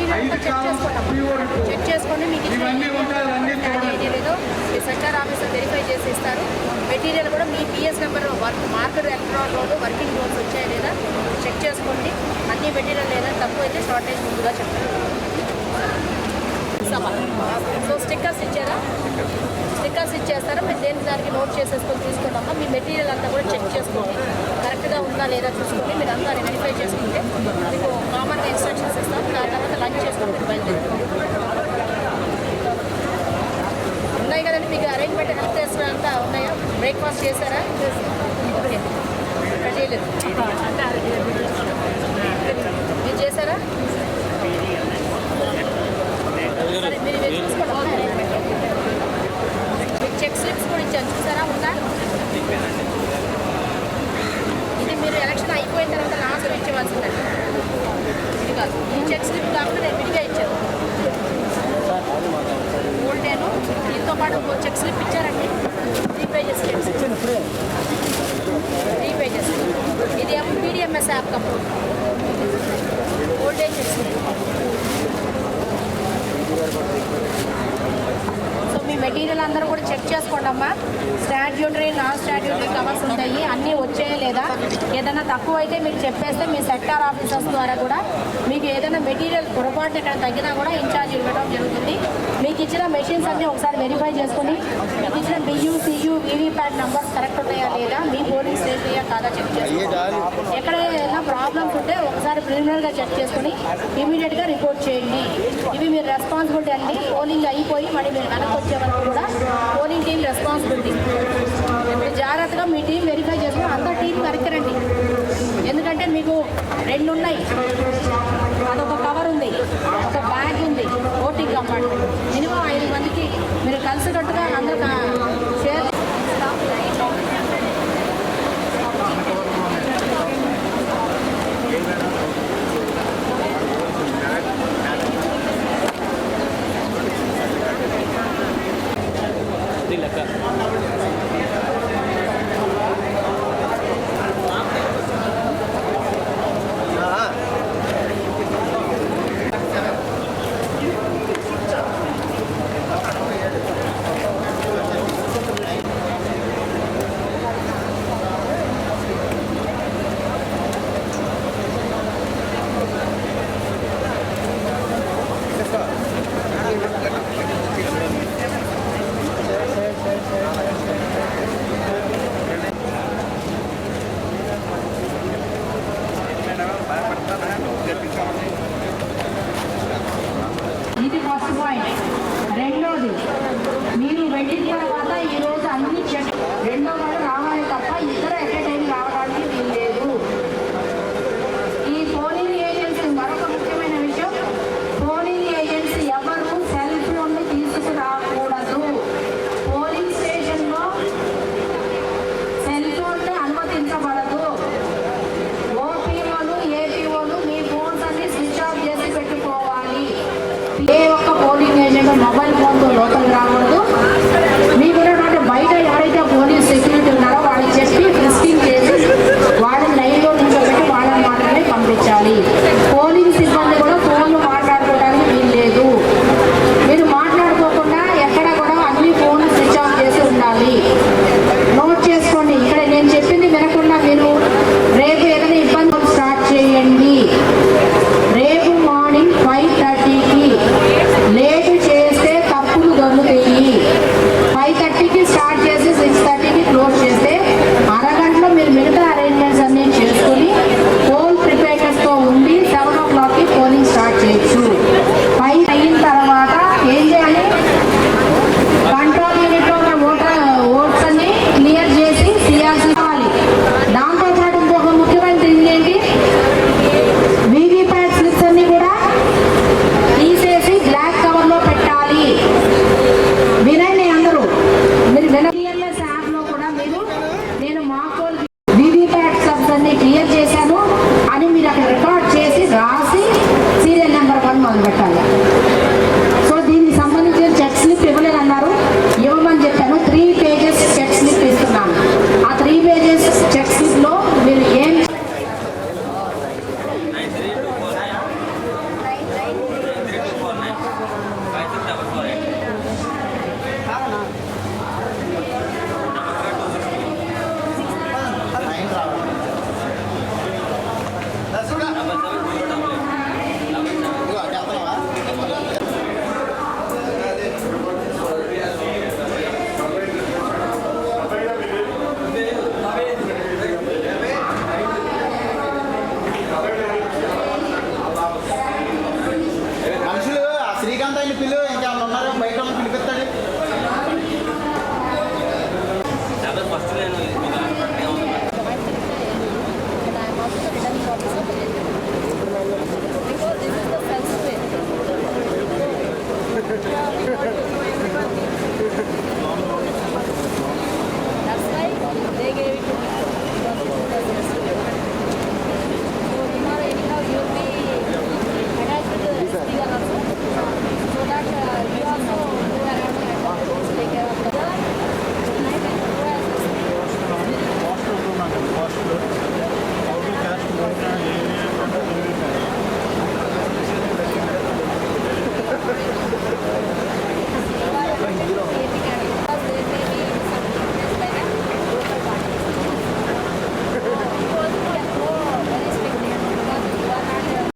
Material అంతా check చేసుకోండి. మీకు లేదో మీ సెక్టర్ ఆఫీసర్ వెరిఫై చేసి ఇస్తారు. మెటీరియల్ కూడా మీ PS number market electron road working roads వచ్చాయి లేదా చెక్ చేసుకోండి. అన్ని మెటీరియల్ లేదా తక్కువ అయితే షార్టేజ్ ముందుగా చెప్తారు. సో స్టిక్కర్స్ ఇచ్చారా? స్టిక్కర్స్ ఇచ్చేస్తారా? మీరు దేనికి దానికి నోట్ చేసేసుకొని తీసుకున్నామా. మీ మెటీరియల్ అంతా కూడా చెక్ చేసుకోండి, కరెక్ట్గా ఉందా లేదా చూసుకొని మీరు అంతా వెరిఫై చేసుకుంటే మీకు కామన్గా ఇన్స్ట్రక్షన్స్ ఇస్తాం. దాని తర్వాత లంచ్ చేసుకొని మీరు బయలుదేరుతాం. ఉన్నాయి కదండి మీకు అరేంజ్మెంట్, హెల్త్ టెస్ట్ అంతా ఉన్నాయా? బ్రేక్ఫాస్ట్ చేశారా? ఓకే, ఇక్కడ చేయలేదు. మీరు చేశారా? సరే, మీరు చూసుకోండి. మీకు చెక్ స్లిప్స్ కూడా ఇచ్చాను, చూసారా? ఉందా? ఇది మీరు ఎలక్షన్ అయిపోయిన తర్వాత లాస్ట్లో ఇచ్చేవాల్సిందండి. ఇది కాదు, ఈ చెక్ స్లిప్ కాకుండా నేను విడిగా ఇచ్చాను. ఓల్డేను దీంతో పాటు చెక్ స్లిప్ ఇచ్చారండి. 3 పేజెస్ చెక్ స్లిప్, 3 పేజెస్. ఇది ఏమో PDMS app company old age check slip. So మీ మెటీరియల్ అందరూ కూడా చెక్ చేసుకోండి అమ్మా. స్టాట్యూటరీ, నాన్ స్టాట్యూటరీ కవర్స్ ఉంటాయి, అన్నీ వచ్చాయా లేదా. ఏదైనా తక్కువ అయితే మీకు చెప్పేస్తే మీ సెక్టార్ ఆఫీసర్స్ ద్వారా కూడా మీకు ఏదైనా మెటీరియల్ పొరపాటు ఇక్కడ తగ్గినా కూడా ఇన్ఛార్జ్ ఇవ్వడం జరుగుతుంది. మీకు ఇచ్చిన మెషిన్స్ అన్నీ ఒకసారి వెరిఫై చేసుకుని మీకు ఇచ్చిన BU, CU, VVPAT numbers correct ఉన్నాయా లేదా, మీ పోలింగ్ స్టేట్ అయ్యా కాదా చెక్ చేసుకోండి. ఎక్కడ ఏదైనా ప్రాబ్లమ్స్ ఉంటే ఒకసారి ప్రిలిమినరీగా చెక్ చేసుకుని ఇమీడియట్గా రిపోర్ట్ చేయండి. ఇవి మీరు రెస్పాన్సిబిలిటీ అండి. పోలింగ్ అయిపోయి మళ్ళీ మీరు వెనక్కి వచ్చే వరకు కూడా పోలింగ్ టీం రెస్పాన్సిబిలిటీ. మీరు జాగ్రత్తగా మీ టీం వెరిఫై చేసుకుని అంతా టీం కరెక్ట్ రండి. ఎందుకంటే మీకు 2 ఉన్నాయి, అదొక కవర్ ఉంది, ఒక బ్యాగ్ ఉంది, ఓటింగ్ కంపార్ట్మెంట్. మినిమం 5 మందికి మీరు కలిసికట్టుగా అందరూ షేర్. ఇది ఫస్ట్ పాయింట్. రెండోది, మీరు వెళ్ళిన తర్వాత ఈరోజు అన్ని చెక్, రెండో వాడు రావాలి తప్ప ఇద్దరు ఎట్ ఏ టైం రావడానికి వీల్లేదు. ఈ పోలింగ్ ఏజెన్సీ మరొక ముఖ్యమైన విషయం, పోలింగ్ ఏజెన్సీ ఎవరు సెల్ ఫోన్ తీసుకురాకూడదు. పోలింగ్ స్టేషన్లో సెల్ ఫోన్ అనుమతించబడదు. ఓపీఓలు, ఏపీఓలు మీ ఫోన్స్ అన్ని స్విచ్ ఆఫ్ చేసి పెట్టుకోవాలి. ఏ ఒక్క పోలింగ్ ఏజెంట్ మొబైల్ ఫోన్తో లోపలికి రాకూడదు. మీకు ఉన్నటువంటి బయట ఎవరైతే పోలీస్ సెక్యూరిటీ ఉన్నారో వాళ్ళకి చెప్పి ఫ్రిస్కింగ్ చేసి వాళ్ళని లైన్లో నిలబెట్టి వాళ్ళని మాత్రమే పంపించాలి. పోలింగ్ సిబ్బంది కూడా ఫోన్లు మాట్లాడుకోవడానికి వీల్లేదు. మీరు మాట్లాడుకోకుండా ఎక్కడ కూడా అన్ని ఫోన్లు స్విచ్ ఆఫ్ చేసి ఉండాలి. నోట్ చేసుకోండి. ఇక్కడ నేను చెప్పింది వినకుండా మీరు రేపు ఏదైనా ఇబ్బందులు స్టార్ట్ చేయండి. రేపు మార్నింగ్ 5:30కి లేటు చేస్తే తప్పులు దొరుకుతాయి. 5:30కి స్టార్ట్ చేసి 6:30కి క్లోజ్ చేస్తే అరగంటలో మీరు మిగతా అరేంజ్మెంట్స్ అన్నీ చేసుకుని పోల్ ప్రిపేర్నెస్తో ఉండి 7 o'clockకి పోలింగ్ స్టార్ట్ చేయొచ్చు. 5 అయిన తర్వాత ఏం చేయాలి? కంట్రోల్ యూనిట్లో ఉన్న ఓట్స్ అన్ని క్లియర్ చేసి సిఆర్సీ కావాలి. దాంతోపాటు ఇంకొక ముఖ్యమైన థింగ్ ఏంటి, వీవీప్యాట్ స్లిప్స్ అన్ని కూడా తీసేసి బ్లాక్ కవర్లో పెట్టాలి. వినండి అందరూ, మీరు వినఎంఎస్ యాప్లో కూడా మీరు నేను మాకోల్ వీవీప్యాట్ స్లిప్స్ అన్ని క్లియర్ చేశాను అని మీరు అక్కడ రికార్డ్ చేసి రాసి సీరియల్ నెంబర్ 1 మొదలు పెట్టాలి. సో దీనికి సంబంధించిన చెక్ స్లిప్ ఇవ్వలేదన్నారు, ఇవ్వమని చెప్పాను. 3 పేజెస్ చెక్ స్లిప్ ఇస్తున్నాను. ఆ 3 పేజెస్ చెక్ స్లిప్లో మీరు ఏం శ్రీకాంత్ ఆయన పిలువు, ఇంకేమన్నా ఉన్నారో బయట వాళ్ళని పిలిపిస్తాడు.